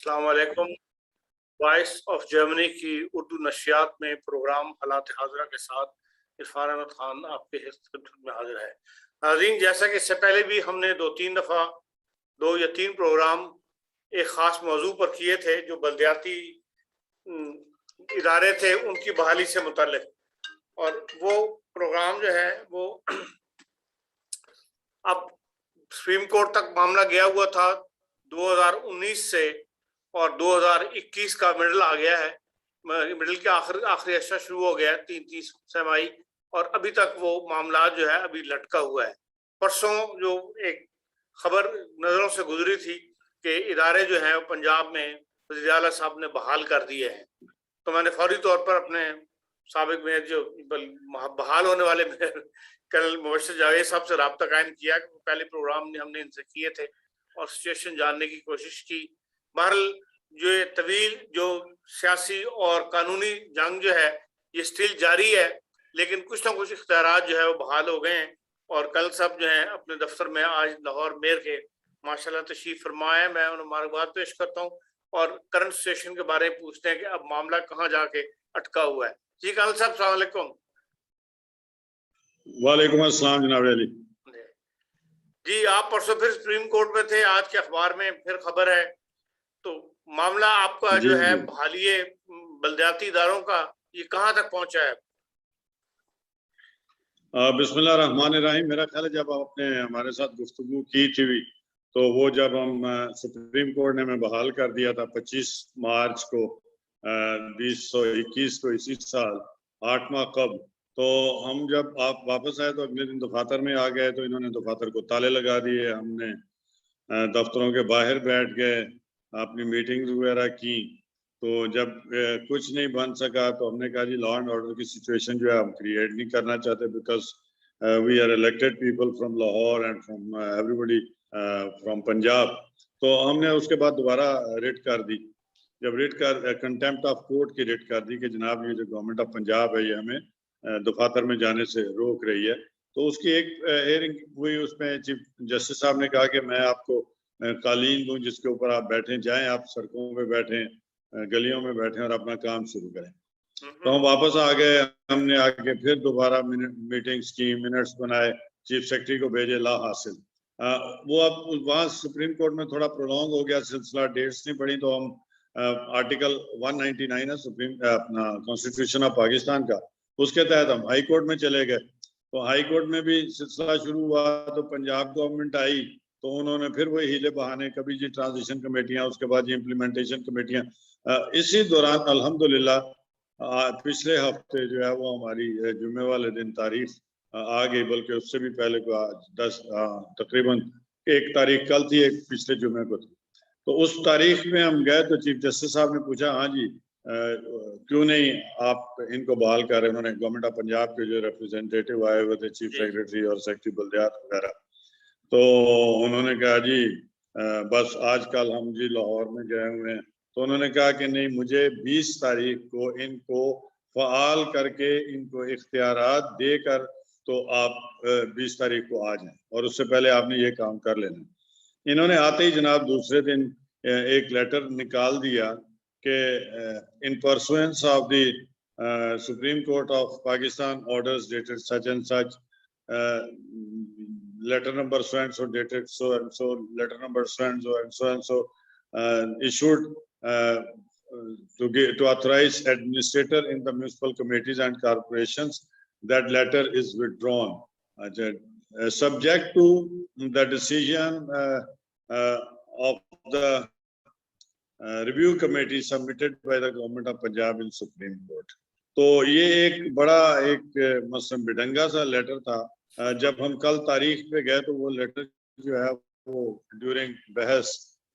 अस्सलाम वालेकुम। Voice of Germany की उर्दू नशियात में प्रोग्राम हालात हाज़िरा के साथ इरफान अहमद खान आपके खिदमत में हाजिर है। नाज़रीन, जैसा कि इससे पहले भी हमने दो या तीन प्रोग्राम एक ख़ास मौजू पर किए थे जो बल्दियाती इदारे थे उनकी बहाली से मुतल्लिक, और वो प्रोग्राम जो है वो अब सुप्रीम कोर्ट तक मामला गया हुआ था 2019 से, और 2021 का मिडल आ गया है, मिडल के आखिरी हिस्सा शुरू हो गया है 30 सेमाई, और अभी तक वो मामला जो है अभी लटका हुआ है। परसों जो एक खबर नज़रों से गुजरी थी कि इदारे जो हैं पंजाब में वज़ीर आला साहब ने बहाल कर दिए हैं, तो मैंने फौरी तौर पर अपने साबिक मेयर जो बहाल होने वाले मेयर कर्नल मुबश्शिर जावेद साहब से रब्ता कायम किया। पहले प्रोग्राम हमने इनसे किए थे और सिचुएशन जानने की कोशिश की। बहरहाल जो ये तवील जो सियासी और कानूनी जंग जो है ये स्टिल जारी है, लेकिन कुछ ना कुछ इख्तियारात जो है वो बहाल हो गए हैं। और कल साहब जो है अपने दफ्तर में आज लाहौर मेयर के माशाल्लाह तशरीफ फरमाए। मैं उन्हें मुबारकबाद पेश करता हूँ और करंट सिचुएशन के बारे में पूछते हैं कि अब मामला कहाँ जाके अटका हुआ है। जी कर्नल साहब, अस्सलाम वालेकुम। वालेकुम अस्सलाम जनाब अली। जी, आप परसों फिर सुप्रीम कोर्ट में थे, आज के अखबार में फिर खबर है, तो मामला आपका जो है बहालिए बल्दियाती इदारों का ये कहाँ तक पहुंचा है? बिस्मिल्लाह रहमान रहीम। मेरा ख्याल है जब आपने हमारे साथ गुफ्तगू की थी तो वो जब हम सुप्रीम कोर्ट ने हमें बहाल कर दिया था 25 मार्च को 2021 को, इसी साल 8 माह कब, तो हम जब आप वापस आए तो अगले दिन दफातर में आ गए तो इन्होंने दफातर को ताले लगा दिए। हमने दफ्तरों के बाहर बैठ गए, अपनी मीटिंग्स वगैरह की, तो जब कुछ नहीं बन सका तो हमने कहा जी लॉ एंड ऑर्डर की सिचुएशन जो है हम क्रिएट नहीं करना चाहते, because we are elected people from Lahore and from everybody from Punjab. तो हमने उसके बाद दोबारा रिट कर दी। जब रिट कर कंटेम्प्ट ऑफ कोर्ट की रिट कर दी कि जनाब ये जो गवर्नमेंट ऑफ पंजाब है ये हमें दफातर में जाने से रोक रही है, तो उसकी एक हेयरिंग हुई। उसमें चीफ जस्टिस साहब ने कहा कि मैं आपको कालीन दूं जिसके ऊपर आप बैठे, जाएं आप सड़कों पे बैठें, गलियों में बैठे और अपना काम शुरू करें। तो हम वापस आ गए। हमने आके फिर दोबारा मीटिंग्स की, मिनट्स बनाए, चीफ सेक्रेटरी को भेजे, ला हासिल। वो अब वहाँ सुप्रीम कोर्ट में थोड़ा प्रोलॉन्ग हो गया सिलसिला, डेट्स नहीं पड़ी, तो हम आर्टिकल 199 है सुप्रीम अपना कॉन्स्टिट्यूशन ऑफ पाकिस्तान का, उसके तहत हम हाई कोर्ट में चले गए। तो हाई कोर्ट में भी सिलसिला शुरू हुआ तो पंजाब गवर्नमेंट आई तो उन्होंने फिर वही हीले बहाने, कभी जी ट्रांजिशन कमेटियां, उसके बाद जी इम्प्लीमेंटेशन कमेटियां। इसी दौरान अल्हम्दुलिल्लाह पिछले हफ्ते जो है वो हमारी जुम्मे वाले दिन तारीख आ गई, बल्कि उससे भी पहले को 10 तकरीबन 1 तारीख कल थी, एक पिछले जुम्मे को थी। तो उस तारीख में हम गए तो चीफ जस्टिस साहब ने पूछा हाँ जी क्यों नहीं आप इनको बहाल कर रहे हैं। उन्होंने गवर्नमेंट ऑफ पंजाब के जो रिप्रेजेंटेटिव आए हुए थे, चीफ सेक्रेटरी और सेक्रेटरी बल्दियात वगैरह, तो उन्होंने कहा जी बस आजकल हम जी लाहौर में गए हुए हैं। तो उन्होंने कहा कि नहीं, मुझे 20 तारीख को इनको फ़आल करके इनको इख्तियारात देकर तो आप 20 तारीख को आ जाएं और उससे पहले आपने ये काम कर लेना। इन्होंने आते ही जनाब दूसरे दिन एक लेटर निकाल दिया कि इन pursuance of the supreme court of Pakistan orders dated such and such, letter number so and so dated so and so, letter number so and so and so and so issued to authorize administrator in the municipal committees and corporations. That letter is withdrawn subject to the decision of the review committee submitted by the government of Punjab in Supreme Court. तो ये एक बड़ा एक मसलन बिडंगा सा letter था। जब हम कल तारीख पे गए तो वो लेटर जो है वो ड्यूरिंग बहस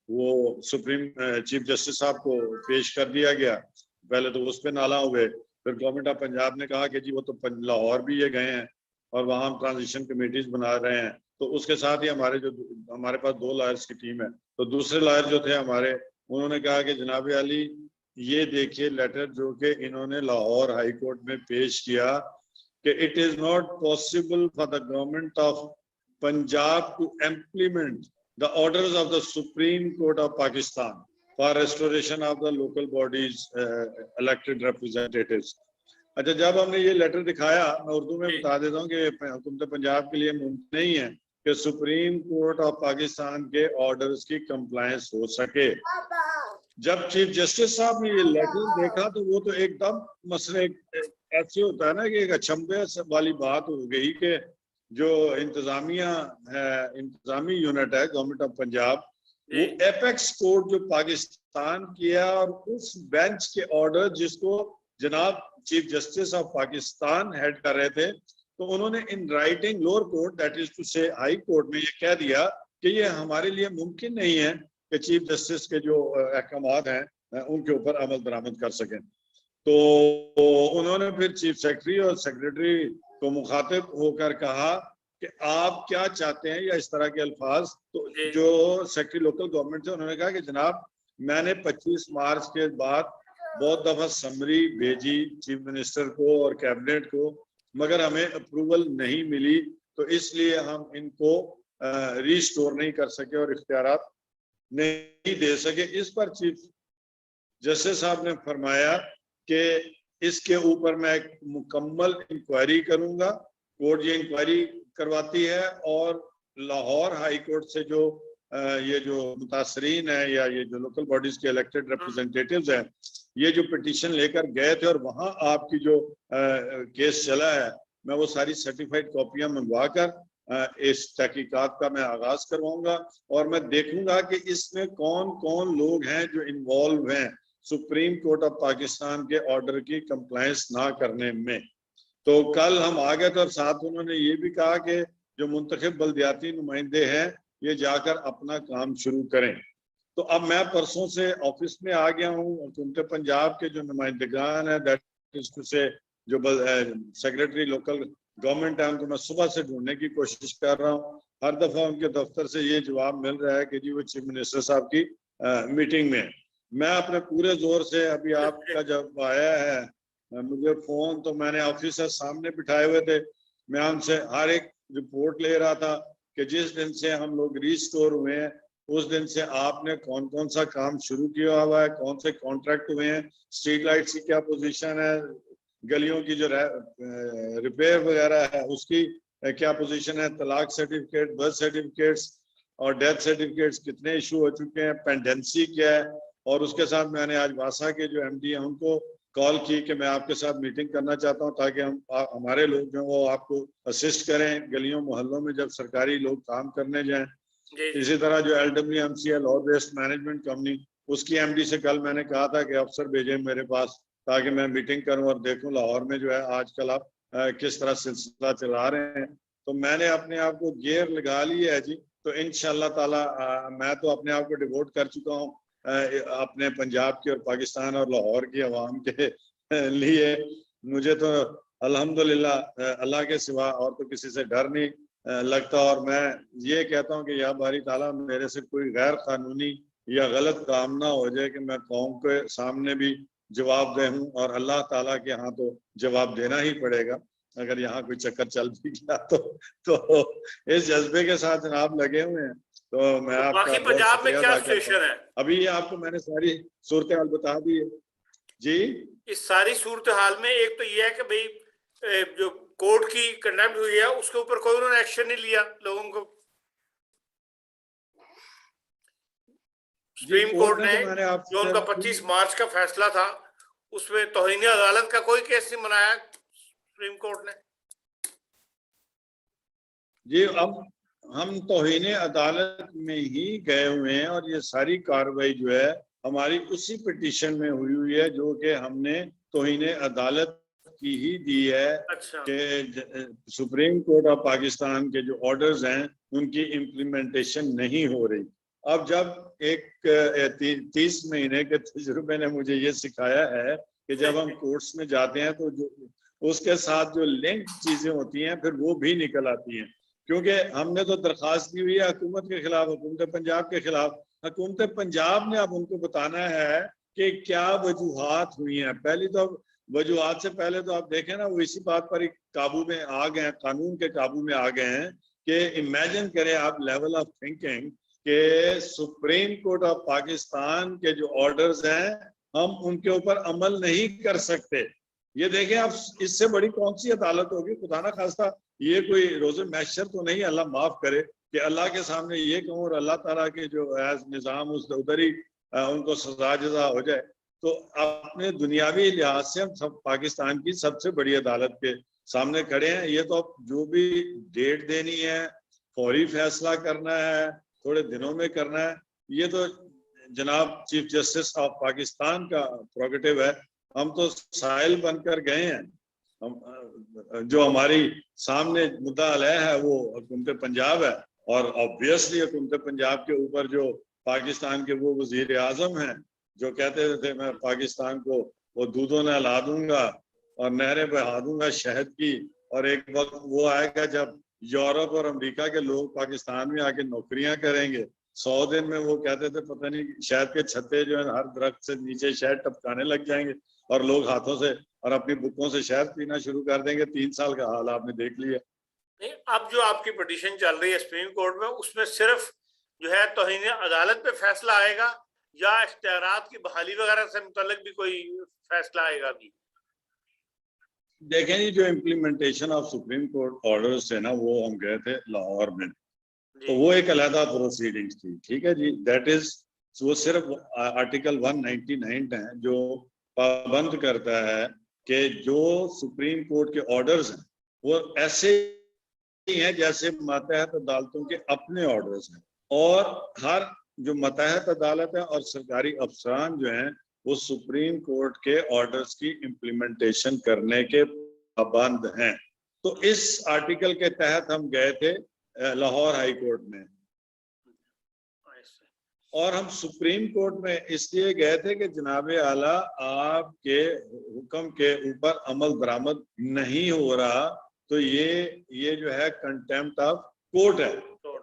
वो सुप्रीम चीफ जस्टिस साहब को पेश कर दिया गया। पहले तो उस पे नाला हुए, फिर गवर्नमेंट ऑफ पंजाब ने कहा कि जी वो तो लाहौर भी ये गए हैं और वहाँ हम ट्रांजिशन कमेटीज बना रहे हैं। तो उसके साथ ही हमारे पास 2 लॉयर्स की टीम है, तो दूसरे लॉयर जो थे हमारे, उन्होंने कहा कि जनाब अली ये देखिए लेटर जो कि इन्होंने लाहौर हाई कोर्ट में पेश किया कि it is not possible for the government of Punjab to implement the orders of the Supreme Court of Pakistan. For restoration of the local bodies elected representatives. अच्छा, जब हमने ये लेटर दिखाया, मैं उर्दू में बता देता हूँ कि हुकूमत पंजाब के लिए मुमकिन नहीं है कि सुप्रीम कोर्ट ऑफ पाकिस्तान के ऑर्डर्स की कंप्लायंस हो सके। जब चीफ जस्टिस साहब ने ये लेटर देखा तो वो तो एकदम मसले ऐसे होता है ना कि एक अचंभे वाली बात हो गई कि जो इंतजामिया है, इंतजामी यूनिट है गवर्नमेंट ऑफ पंजाब, वो एपेक्स कोर्ट जो पाकिस्तान किया और उस बेंच के ऑर्डर जिसको जनाब chief justice of Pakistan head कर रहे थे, तो उन्होंने in writing lower court that is to say high court में ये कह दिया कि ये हमारे लिए मुमकिन नहीं है कि चीफ जस्टिस के जो अहकामात हैं उनके ऊपर अमल दरामद कर सकें। तो उन्होंने फिर चीफ सेक्रेटरी और सेक्रेटरी को मुखातिब होकर कहा कि आप क्या चाहते हैं, या इस तरह के अल्फाज। तो जो सेक्रेटरी लोकल गवर्नमेंट थे उन्होंने कहा कि जनाब मैंने 25 मार्च के बाद बहुत दफा समरी भेजी चीफ मिनिस्टर को और कैबिनेट को, मगर हमें अप्रूवल नहीं मिली, तो इसलिए हम इनको रिस्टोर नहीं कर सके और इख्तियारात नहीं दे सके। इस पर चीफ जस्टिस साहब ने फरमाया कि इसके ऊपर मैं एक मुकम्मल इंक्वायरी करूंगा। कोर्ट ये इंक्वायरी करवाती है और लाहौर हाई कोर्ट से जो ये जो मुतासरीन है या ये जो लोकल बॉडीज के इलेक्टेड रिप्रेजेंटेटिव्स हैं, ये जो पिटीशन लेकर गए थे और वहां आपकी जो केस चला है, मैं वो सारी सर्टिफाइड कॉपियां मंगवा कर इस तहकीकात का मैं आगाज करवाऊंगा और मैं देखूंगा कि इसमें कौन कौन लोग हैं जो इन्वॉल्व हैं सुप्रीम कोर्ट ऑफ पाकिस्तान के ऑर्डर की कंप्लायंस ना करने में। तो कल हम आ गए थे और साथ उन्होंने ये भी कहा कि जो मुंतखब बल्दियाती नुमाइंदे हैं ये जाकर अपना काम शुरू करें। तो अब मैं परसों से ऑफिस में आ गया हूँ। हुकूमत पंजाब के जो नुमाइंदगान है दैट इज टू से जो सेक्रेटरी लोकल गवर्नमेंट है उनको मैं सुबह से ढूंढने की कोशिश कर रहा हूँ। हर दफा उनके दफ्तर से ये जवाब मिल रहा है कि जी वो चीफ मिनिस्टर साहब की मीटिंग में। मैं अपने पूरे जोर से, अभी आपका जब आया है मुझे फोन, तो मैंने ऑफिसर सामने बिठाए हुए थे, मैं उनसे हर एक रिपोर्ट ले रहा था कि जिस दिन से हम लोग रिस्टोर हुए हैं उस दिन से आपने कौन कौन सा काम शुरू किया हुआ है, कौन से कॉन्ट्रैक्ट हुए हैं, स्ट्रीट लाइट्स की क्या पोजीशन है, गलियों की जो रिपेयर वगैरह है उसकी क्या पोजीशन है, तलाक सर्टिफिकेट, बर्थ सर्टिफिकेट्स और डेथ सर्टिफिकेट्स कितने इशू हो चुके हैं, पेंडेंसी क्या है। और उसके साथ मैंने आज वासा के जो एमडी हैं उनको कॉल की कि मैं आपके साथ मीटिंग करना चाहता हूं ताकि हम हमारे लोग जो वो आपको असिस्ट करें गलियों मोहल्लों में जब सरकारी लोग काम करने जाएं। इसी तरह जो LWMC law waste management company, उसकी एमडी से कल मैंने कहा था कि अफसर भेजें मेरे पास ताकि मैं मीटिंग करूं और देखूं लाहौर में जो है आजकल आप किस तरह सिलसिला चला रहे हैं। तो मैंने अपने आप को गियर लगा लिया है जी। तो इंशाअल्लाह ताला मैं तो अपने आप को डिवोट कर चुका हूँ अपने पंजाब की और पाकिस्तान और लाहौर की अवाम के लिए। मुझे तो अल्हम्दुलिल्लाह अल्लाह के सिवा और तो किसी से डर नहीं लगता। और मैं ये कहता हूँ कि या बारी ताला मेरे से कोई गैर कानूनी या गलत काम ना हो जाए कि मैं कौम के सामने भी जवाब दे हूँ, और अल्लाह ताला के यहाँ तो जवाब देना ही पड़ेगा अगर यहाँ कोई चक्कर चल भी गया तो इस जज्बे के साथ जनाब लगे हुए हैं। तो मैं आपका पंजाब में क्या सिचुएशन है अभी, आपको मैंने सारी सूरत हाल बता दी है जी। इस सारी सूरत हाल में एक तो ये है कि भाई जो कोर्ट की कंडेम्ड हुई है उसके ऊपर कोई उन्होंने एक्शन नहीं लिया लोगों को। सुप्रीम कोर्ट ने जो उनका 25 मार्च का फैसला था उसमें तौहीन अदालत का कोई केस नहीं बनाया सुप्रीम कोर्ट ने जी। अब हम तौहीन अदालत में ही गए हुए हैं और ये सारी कार्रवाई जो है हमारी उसी पिटीशन में हुई है जो कि हमने तौहीन अदालत की ही दी है। अच्छा। कि सुप्रीम कोर्ट ऑफ पाकिस्तान के जो ऑर्डर्स हैं उनकी इम्प्लीमेंटेशन नहीं हो रही। अब जब एक 30 महीने के तजुर्बे ने मुझे ये सिखाया है कि जब हम कोर्ट्स में जाते हैं तो जो उसके साथ जो लिंक चीजें होती हैं फिर वो भी निकल आती हैं। क्योंकि हमने तो दरख्वास्त की हुई है हुकूमत के खिलाफ, हुकूमत पंजाब के खिलाफ। हुकूमत पंजाब ने अब उनको बताना है कि क्या वजूहात हुई हैं। पहली तो वजूहात से पहले तो आप देखें ना वो इसी बात पर काबू में आ गए हैं, कानून के काबू में आ गए हैं कि इमेजिन करें आप लेवल ऑफ थिंकिंग कि सुप्रीम कोर्ट ऑफ पाकिस्तान के जो ऑर्डर्स हैं हम उनके ऊपर अमल नहीं कर सकते। ये देखें आप, इससे बड़ी कौन सी अदालत होगी? खुदा ना खास्ता ये कोई रोज़े महशर तो नहीं, अल्लाह माफ करे, कि अल्लाह के सामने ये कहूँ और अल्लाह ताला के जो निज़ाम उधर ही उनको सजा जजा हो जाए। तो अपने दुनियावी लिहाज से हम सब पाकिस्तान की सबसे बड़ी अदालत के सामने खड़े हैं। ये तो अब जो भी डेट देनी है, फौरी फैसला करना है, थोड़े दिनों में करना है, ये तो जनाब चीफ जस्टिस ऑफ पाकिस्तान का प्रोगेटिव है। हम तो साहिल बनकर गए हैं। हम जो हमारी सामने मुद्दा अलह है वो हुकूमत पंजाब है, और ऑब्वियसली हुकूमत पंजाब के ऊपर जो पाकिस्तान के वो वजीर आजम हैं जो कहते थे मैं पाकिस्तान को वो दूधों ने हिला दूंगा और नहरें बहा दूंगा शहद की, और एक वक्त वो आएगा जब यूरोप और अमेरिका के लोग पाकिस्तान में आके नौकरियां करेंगे। 100 दिन में वो कहते थे पता नहीं शहद के छत्ते जो है हर दरख्त से नीचे शहद टपकाने लग जाएंगे और लोग हाथों से और अपनी बुकों से शहद पीना शुरू कर देंगे। 3 साल का हाल आपने देख लिया। नहीं, अब जो आपकी पिटीशन चल रही है सुप्रीम कोर्ट में, उसमें सिर्फ जो है तौहीन अदालत पे फैसला आएगा या इख्तियारात की बहाली वगैरह से मुतल्लिक भी कोई फैसला आएगा? भी देखें जी, जो implementation of supreme court orders थे ना, वो हम गए थे लाहौर में, तो वो एक अलहदा प्रोसीडिंग्स थी, ठीक है जी। दैट इज वो सिर्फ आर्टिकल 199 है जो पाबंद करता है कि जो सुप्रीम कोर्ट के ऑर्डर्स हैं वो ऐसे ही हैं जैसे मातहत अदालतों के अपने ऑर्डर्स हैं, और हर जो मातहत अदालत है और सरकारी अफसरान जो हैं वो सुप्रीम कोर्ट के ऑर्डर्स की इम्प्लीमेंटेशन करने के पाबंद हैं। तो इस आर्टिकल के तहत हम गए थे लाहौर हाई कोर्ट में, और हम सुप्रीम कोर्ट में इसलिए गए थे कि जनाब आला आपके हुक्म के ऊपर अमल दरामद नहीं हो रहा, तो ये जो है कंटेम्प्ट ऑफ कोर्ट है।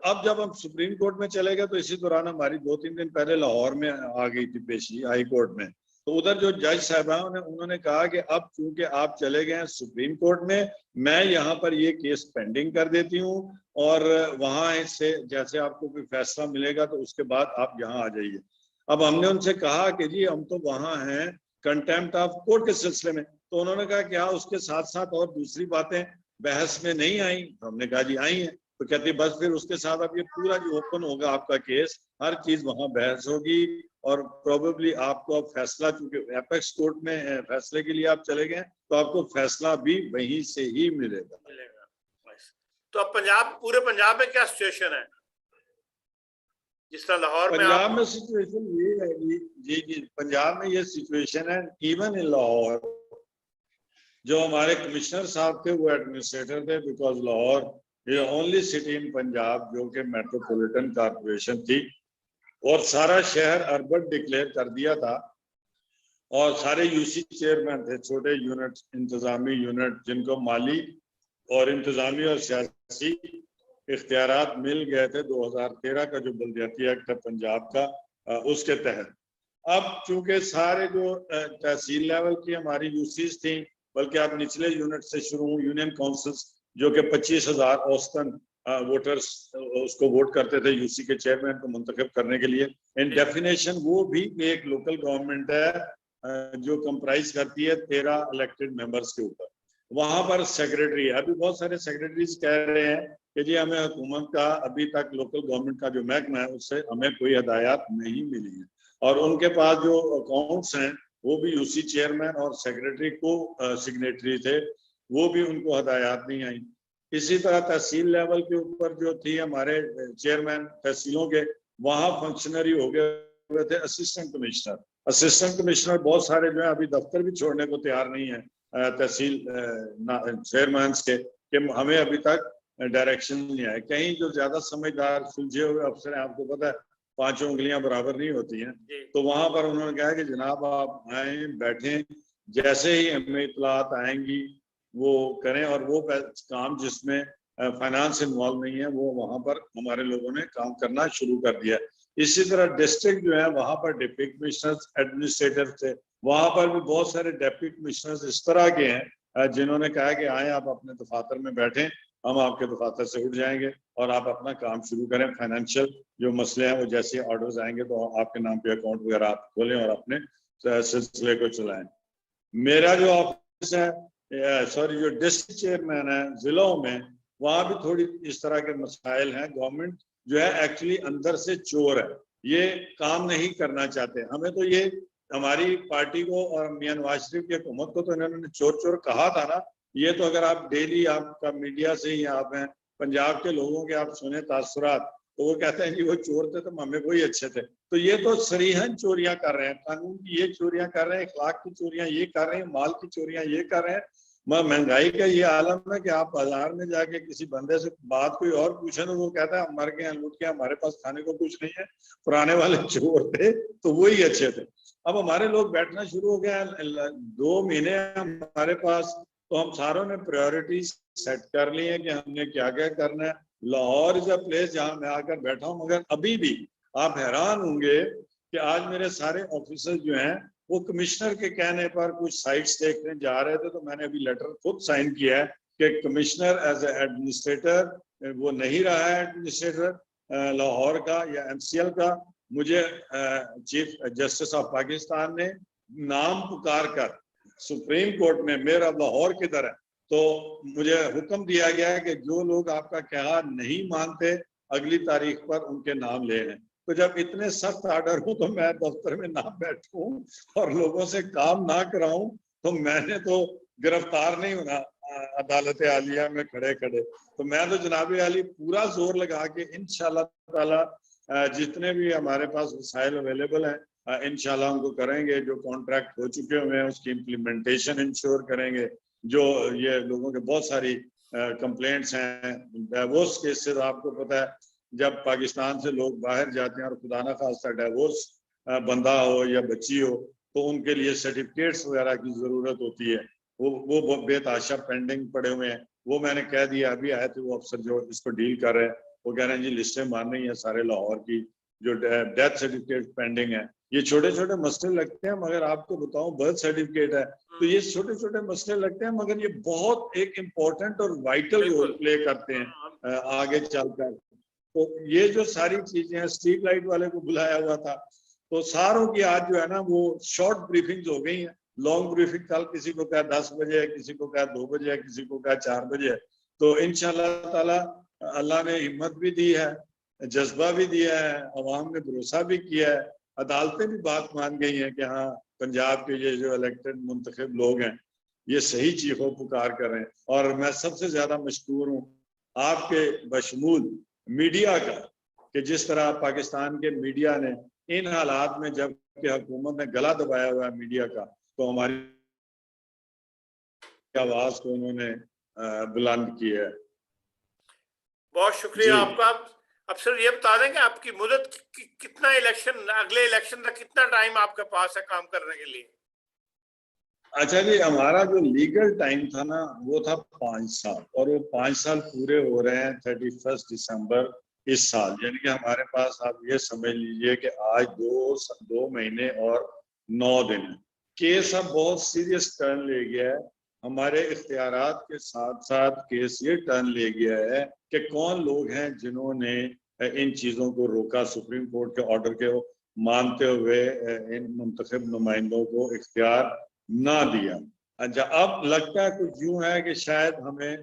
अब जब हम सुप्रीम कोर्ट में चले गए तो इसी दौरान हमारी 2-3 दिन पहले लाहौर में आ गई थी पेशी हाई कोर्ट में। तो उधर जो जज साहबान उन्होंने कहा कि अब चूंकि आप चले गए हैं सुप्रीम कोर्ट में, मैं यहाँ पर ये केस पेंडिंग कर देती हूँ और वहां से जैसे आपको कोई फैसला मिलेगा तो उसके बाद आप यहाँ आ जाइए। अब हमने उनसे कहा कि जी हम तो वहां हैं कंटेम्प्ट ऑफ कोर्ट के सिलसिले में, तो उन्होंने कहा कि हाँ उसके साथ साथ और दूसरी बातें बहस में नहीं आई। तो हमने कहा जी आई हैं। तो कहती बस फिर उसके साथ अब ये पूरा जो ओपन होगा आपका केस, हर चीज वहां बहस होगी और प्रोबेबली आपको अब फैसला, चूंकि एपेक्स कोर्ट में फैसले के लिए आप चले गए तो आपको फैसला भी वहीं से ही मिलेगा। तो अब पूरे पंजाब में क्या सिचुएशन है? जिस तरह लाहौर में पंजाब में सिचुएशन ये है जी पंजाब में ये सिचुएशन है। इवन इन लाहौर जो हमारे कमिश्नर साहब थे वो एडमिनिस्ट्रेटर थे, बिकॉज लाहौर ये ओनली सिटी इन पंजाब जो कि मेट्रोपॉलिटन कॉर्पोरेशन थी और सारा शहर अर्बन डिक्लेयर कर दिया था, और सारे यूसी चेयरमैन थे, छोटे यूनिट, इंतजामी यूनिट, जिनको माली और इंतजामी और सियासी इख्तियारात मिल गए थे 2013 का जो बल्दियाती एक्ट है पंजाब का, उसके तहत। अब चूंकि सारे जो तहसील लेवल की हमारी यूसीज थी, बल्कि आप निचले यूनिट से शुरू यूनियन काउंसिल्स जो कि 25,000 औसतन वोटर्स उसको वोट करते थे यूसी के चेयरमैन को मुंतखब करने के लिए। इन डेफिनेशन वो भी एक लोकल गवर्नमेंट है जो कंप्राइज करती है 13 इलेक्टेड मेंबर्स के ऊपर। वहां पर सेक्रेटरी है। अभी बहुत सारे सेक्रेटरीज कह रहे हैं कि जी हमें हुकूमत का अभी तक लोकल गवर्नमेंट का जो महकमा है उससे हमें कोई हदायत नहीं मिली है, और उनके पास जो अकाउंट्स हैं वो भी यूसी चेयरमैन और सेक्रेटरी को सिग्नेटरी थे, वो भी उनको हदायत नहीं आई। इसी तरह तहसील लेवल के ऊपर जो थी हमारे चेयरमैन तहसीलों के, वहां फंक्शनरी हो गए हुए थे असिस्टेंट कमिश्नर। असिस्टेंट कमिश्नर बहुत सारे जो है अभी दफ्तर भी छोड़ने को तैयार नहीं है तहसील चेयरमैन के, कि हमें अभी तक डायरेक्शन नहीं आए। कहीं जो ज्यादा समझदार सुलझे हुए अफसर हैं, आपको पता है 5 उंगलियां बराबर नहीं होती हैं, तो वहां पर उन्होंने कहा कि जनाब आप आए बैठें, जैसे ही हमें इत्तलात आएंगी वो करें, और वो काम जिसमें फाइनेंस इन्वॉल्व नहीं है वो वहां पर हमारे लोगों ने काम करना शुरू कर दिया। इसी तरह डिस्ट्रिक्ट जो है वहां पर डिप्टी कमिश्नर्स एडमिनिस्ट्रेटर थे, वहां पर भी बहुत सारे डिप्टी कमिश्नर्स इस तरह के हैं जिन्होंने कहा कि आए आप अपने दफातर में बैठें हम आपके दफातर से उठ जाएंगे और आप अपना काम शुरू करें। फाइनेंशियल जो मसले हैं वो जैसे ऑर्डर्स आएंगे तो आपके नाम पे अकाउंट वगैरह आप खोलें और अपने सिलसिले को चलाएं। मेरा जो ऑफिस है, सॉरी, जो डिस्ट्रिक्ट चेयरमैन है जिलों में, वहाँ भी थोड़ी इस तरह के मसाइल हैं। गवर्नमेंट जो है एक्चुअली अंदर से चोर है, ये काम नहीं करना चाहते। हमें तो ये हमारी पार्टी को और मियां नवाज शरीफ की हुकूमत को तो इन्होंने चोर चोर कहा था ना। ये तो अगर आप डेली आपका मीडिया से ही आप हैं, पंजाब के लोगों के आप सुने तासुरात, तो वो कहते हैं जी वो चोर थे तो हमें वही अच्छे थे। तो ये तो सरीहन चोरियां कर रहे हैं, कानून की ये चोरियां कर रहे हैं, अखलाक की चोरियां ये कर रहे हैं, माल की चोरियां ये कर रहे हैं। महंगाई का ये आलम है कि आप बाजार में जाके किसी बंदे से बात कोई और पूछे ना, वो कहता है हम मर गए, लूट गए, हमारे पास खाने को कुछ नहीं है, पुराने वाले चोर थे तो वही अच्छे थे। अब हमारे लोग बैठना शुरू हो गया, 2 महीने हमारे पास, तो हम सारों ने प्रायोरिटीज सेट कर ली है कि हमने क्या क्या करना है। लाहौर इज अ प्लेस जहां मैं आकर बैठा हूं, मगर अभी भी आप हैरान होंगे कि आज मेरे सारे ऑफिसर जो हैं वो कमिश्नर के कहने पर कुछ साइट्स देखने जा रहे थे, तो मैंने अभी लेटर खुद साइन किया है कि कमिश्नर एज एडमिनिस्ट्रेटर वो नहीं रहा है एडमिनिस्ट्रेटर लाहौर का या MCL का। मुझे चीफ जस्टिस ऑफ पाकिस्तान ने नाम पुकार कर सुप्रीम कोर्ट में मेयर ऑफ लाहौर की तरह, तो मुझे हुक्म दिया गया है कि जो लोग आपका कहना नहीं मानते अगली तारीख पर उनके नाम ले लें। तो जब इतने सख्त आर्डर हो तो मैं दफ्तर में ना बैठूं और लोगों से काम ना कराऊं, तो मैंने तो गिरफ्तार नहीं होना अदालत आलिया में खड़े खड़े। तो मैं तो जनाब आली पूरा जोर लगा के इंशाल्लाह ताला जितने भी हमारे पास वसाइल अवेलेबल हैं इंशाल्लाह उनको करेंगे। जो कॉन्ट्रैक्ट हो चुके हुए हैं उसकी इम्प्लीमेंटेशन इंश्योर करेंगे। जो ये लोगों के बहुत सारी कंप्लेंट्स हैं, डाइवोर्स केसेस, आपको पता है जब पाकिस्तान से लोग बाहर जाते हैं और खुदा ना खास्ता डाइवोर्स बंदा हो या बच्ची हो, तो उनके लिए सर्टिफिकेट्स वगैरह की जरूरत होती है। वो बेताशा पेंडिंग पड़े हुए हैं। वो मैंने कह दिया, अभी आए थे वो अफसर जो इसको डील कर रहे हैं, वो कह रहे हैं जी लिस्टें मान रही हैं सारे लाहौर की, जो डेथ सर्टिफिकेट पेंडिंग है। ये छोटे छोटे मसले लगते हैं, मगर आपको बताऊं बर्थ सर्टिफिकेट है तो ये छोटे छोटे मसले लगते हैं, मगर ये बहुत एक इम्पोर्टेंट और वाइटल रोल प्ले करते हैं आगे चलकर। तो ये जो सारी चीजें हैं, स्ट्रीट लाइट वाले को बुलाया हुआ था, तो सारों की आज जो है ना वो शॉर्ट ब्रीफिंग्स हो गई हैं। लॉन्ग ब्रीफिंग कल किसी को कहा 10 बजे है, किसी को कहा 2 बजे है, किसी को कहा 4 बजे है। तो इंशाल्लाह ताला अल्लाह ने हिम्मत भी दी है, जज्बा भी दिया है, अवाम ने भरोसा भी किया है, अदालतें भी बात मान गई हैं कि हाँ पंजाब के ये जो इलेक्टेड मुंतखब लोग हैं ये सही चीखों पुकार कर रहे हैं। और मैं सबसे ज्यादा मशकूर हूँ आपके बशमूल मीडिया का, कि जिस तरह पाकिस्तान के मीडिया ने इन हालात में, जब कि हुकूमत ने गला दबाया हुआ है मीडिया का, तो हमारी आवाज को उन्होंने बुलंद किया है। बहुत शुक्रिया आपका। अब सर ये बता दें कि आपकी मुद्दत कितना इलेक्शन, अगले इलेक्शन तक कितना टाइम आपके पास है काम करने के लिए? अच्छा जी, हमारा जो लीगल टाइम था ना वो था 5 साल, और वो 5 साल पूरे हो रहे हैं 31 दिसंबर इस साल। यानी कि हमारे पास आप ये समझ लीजिए कि आज 2 महीने और 9 दिन है। केस अब बहुत सीरियस टर्न ले गया है। हमारे इख्तियारात के साथ साथ केस ये टर्न ले गया है कि कौन लोग हैं जिन्होंने इन चीज़ों को रोका, सुप्रीम कोर्ट के ऑर्डर के मानते हुए इन मुंतखब नुमाइंदों को इख्तियार ना दिया। अच्छा, अब लगता है कुछ यूं है कि शायद हमें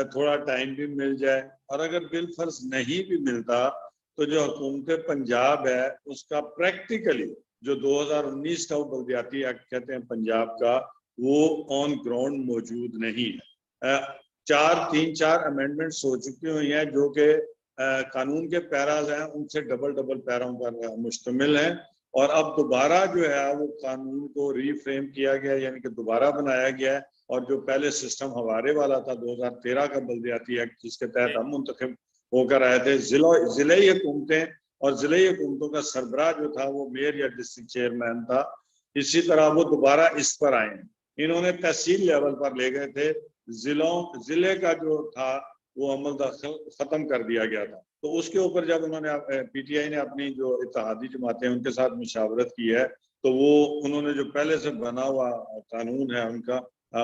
थोड़ा टाइम भी मिल जाए, और अगर बिल फर्ज नहीं भी मिलता तो जो हुकूमत पंजाब है उसका प्रैक्टिकली जो 2019 का बल्दियाती एक्ट कहते हैं पंजाब का, वो ऑन ग्राउंड मौजूद नहीं है। 3-4 अमेंडमेंट्स हो चुकी हुई हैं जो कि कानून के पैराज हैं उनसे डबल पैरों पर मुश्तमिल हैं, और अब दोबारा जो है वो कानून को रीफ्रेम किया गया, यानी कि दोबारा बनाया गया है। और जो पहले सिस्टम हवारे वाला था 2013 का बल्दियाती एक्ट, जिसके तहत हम मुंतखब होकर आए थे, जिले हुकूमतें, और जिले हुकूमतों का सरबराह जो था वो मेयर या डिस्ट्रिक्ट चेयरमैन था, इसी तरह वो दोबारा इस पर आए हैं। इन्होंने तहसील लेवल पर ले गए थे, जिले का जो था वो अमल दखल खत्म कर दिया गया था। तो उसके ऊपर जब उन्होंने PTI ने अपनी जो इत्तेहादी जमातें उनके साथ मुशावरत की है, तो वो उन्होंने जो पहले से बना हुआ कानून है उनका,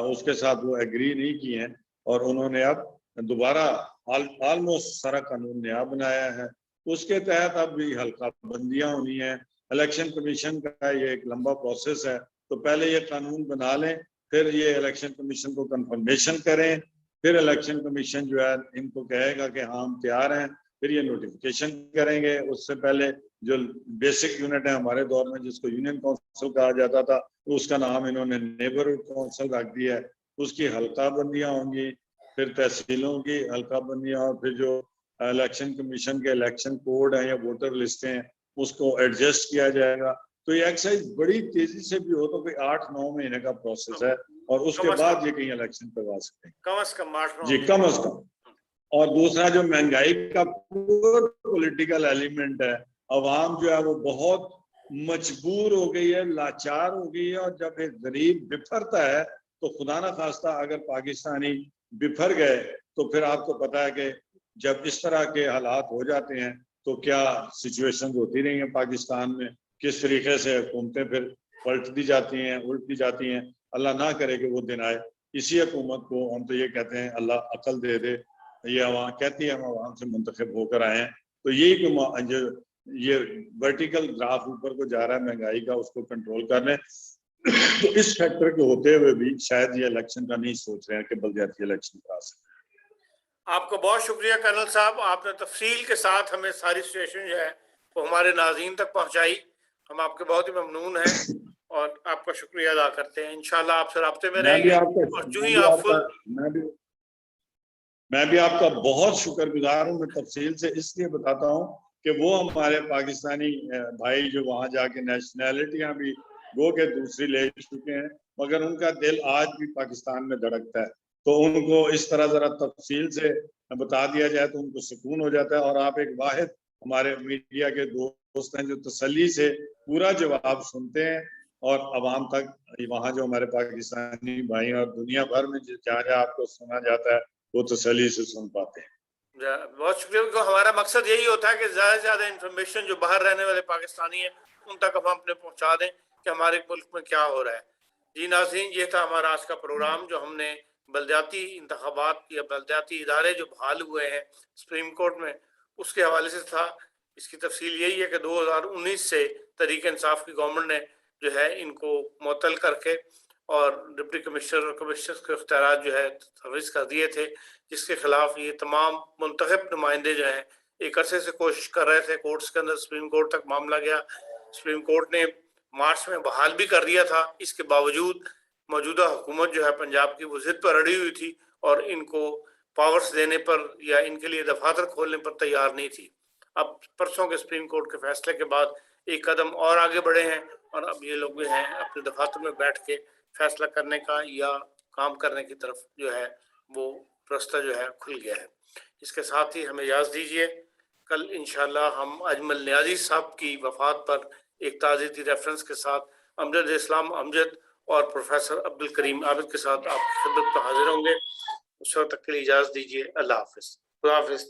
उसके साथ वो एग्री नहीं किए हैं, और उन्होंने अब दोबारा ऑलमोस्ट सारा कानून नया बनाया है। उसके तहत अब भी हल्का बंदियां होनी है। इलेक्शन कमीशन का ये एक लंबा प्रोसेस है, तो पहले ये कानून बना लें, फिर ये इलेक्शन कमीशन को कंफर्मेशन करें, फिर इलेक्शन कमीशन जो है इनको कहेगा कि हाँ हम तैयार हैं, फिर ये नोटिफिकेशन करेंगे। उससे पहले जो बेसिक यूनिट है हमारे दौर में जिसको यूनियन काउंसिल कहा जाता था, तो उसका नाम इन्होंने नेबरहुड काउंसिल रख दिया है। उसकी हल्का बंदियां होंगी, फिर तहसीलों की हल्का बंदियां, और फिर जो इलेक्शन कमीशन के इलेक्शन कोड है या वोटर लिस्टें हैं उसको एडजस्ट किया जाएगा। तो ये एक्सरसाइज बड़ी तेजी से भी हो तो कोई 8-9 महीने का प्रोसेस है, और उसके बाद ये कहीं इलेक्शन करवा सकते हैं, कम से कम 8-9 जी कम अज कम। और दूसरा जो महंगाई का पॉलिटिकल एलिमेंट है, अवाम जो है वो बहुत मजबूर हो गई है, लाचार हो गई है, और जब एक गरीब बिफरता है तो खुदा ना खास्ता अगर पाकिस्तानी बिफर गए तो फिर आपको पता है कि जब इस तरह के हालात हो जाते हैं तो क्या सिचुएशन होती रही हैं पाकिस्तान में, किस तरीके से हुकूमतें फिर पलट दी जाती हैं, उल्ट दी जाती हैं। अल्लाह ना करे कि वो दिन आए। इसी हुकूमत को हम तो ये कहते हैं अल्लाह अकल दे दे, ये अवाम कहती है हम अवाम से मुंतखब होकर आए हैं। तो यही जो ये वर्टिकल ग्राफ ऊपर को जा रहा है महंगाई का, उसको कंट्रोल कर लें। तो इस फैक्टर के होते हुए भी शायद ये इलेक्शन का नहीं सोच रहे हैं कि बलदियाती इलेक्शन करा सकते। आपका बहुत शुक्रिया कर्नल साहब, आपने तफसील के साथ हमें सारी सिचुएशन जो है वो हमारे नाज़रीन तक पहुंचाई। हम आपके बहुत ही ममनून हैं और आपका शुक्रिया अदा करते हैं। इंशाल्लाह आपसे राब्ते में रहेंगे, और जो ही आप मैं भी आपका बहुत शुक्रगुजार हूँ। मैं तफसील से इसलिए बताता हूँ कि वो हमारे पाकिस्तानी भाई जो वहाँ जाके नेशनैलिटियाँ भी गो के दूसरी ले चुके हैं, मगर उनका दिल आज भी पाकिस्तान में धड़कता है। तो उनको इस तरह जरा तफसील से बता दिया जाए तो उनको सुकून हो जाता है। और आप एक वाहिद हमारे मीडिया के दोस्त हैं जो तसल्ली से पूरा जवाब सुनते हैं, और अवाम तक वहाँ जो हमारे पाकिस्तानी भाई और दुनिया भर में जहाँ जहाँ आपको सुना जाता है वो तसल्ली से सुन पाते हैं। बहुत शुक्रिया, क्योंकि हमारा मकसद यही होता है कि ज़्यादा से ज़्यादा इंफॉर्मेशन जो बाहर रहने वाले पाकिस्तानी हैं उन तक हम अपने पहुंचा दें कि हमारे मुल्क में क्या हो रहा है। जी नाज़रीन, ये था हमारा आज का प्रोग्राम जो हमने बलदियाती इंतखाबात या बलदियाती इदारे जो बहाल हुए हैं सुप्रीम कोर्ट में उसके हवाले से था। इसकी तफसील यही है कि 2019 से तहरीक इंसाफ की गवर्नमेंट ने जो है इनको मुअत्तल करके और डिप्टी कमिश्नर और कमिश्नर के इख्तियारात जो है तफवीज़ कर दिए थे, जिसके खिलाफ ये तमाम मुंतखब नुमाइंदे जो हैं एक अरसे से कोशिश कर रहे थे। कोर्ट्स के अंदर सुप्रीम कोर्ट तक मामला गया, सुप्रीम कोर्ट ने मार्च में बहाल भी कर दिया था। इसके बावजूद मौजूदा हुकूमत जो है पंजाब की वो जिद पर अड़ी हुई थी और इनको पावर्स देने पर या इनके लिए दफातर खोलने पर तैयार नहीं थी। अब परसों के सुप्रीम कोर्ट के फैसले के बाद एक कदम और आगे बढ़े हैं, और अब ये लोग जो हैं अपने दफातर में बैठ के फैसला करने का या काम करने की तरफ जो है वो रास्ता जो है खुल गया है। इसके साथ ही हमें इजाज़त दीजिए, कल इंशाल्लाह हम अजमल नियाज़ी साहब की वफ़ात पर एक ताज़ियती रेफरेंस के साथ अमजद इस्लाम अमजद और प्रोफेसर अब्दुल करीम आबिद के साथ आपकी खिदमत में हाजिर होंगे। उस वक्त तक के लिए इजाज़त दीजिए। अल्लाह हाफ़िज़। खुदा हाफ़िज़।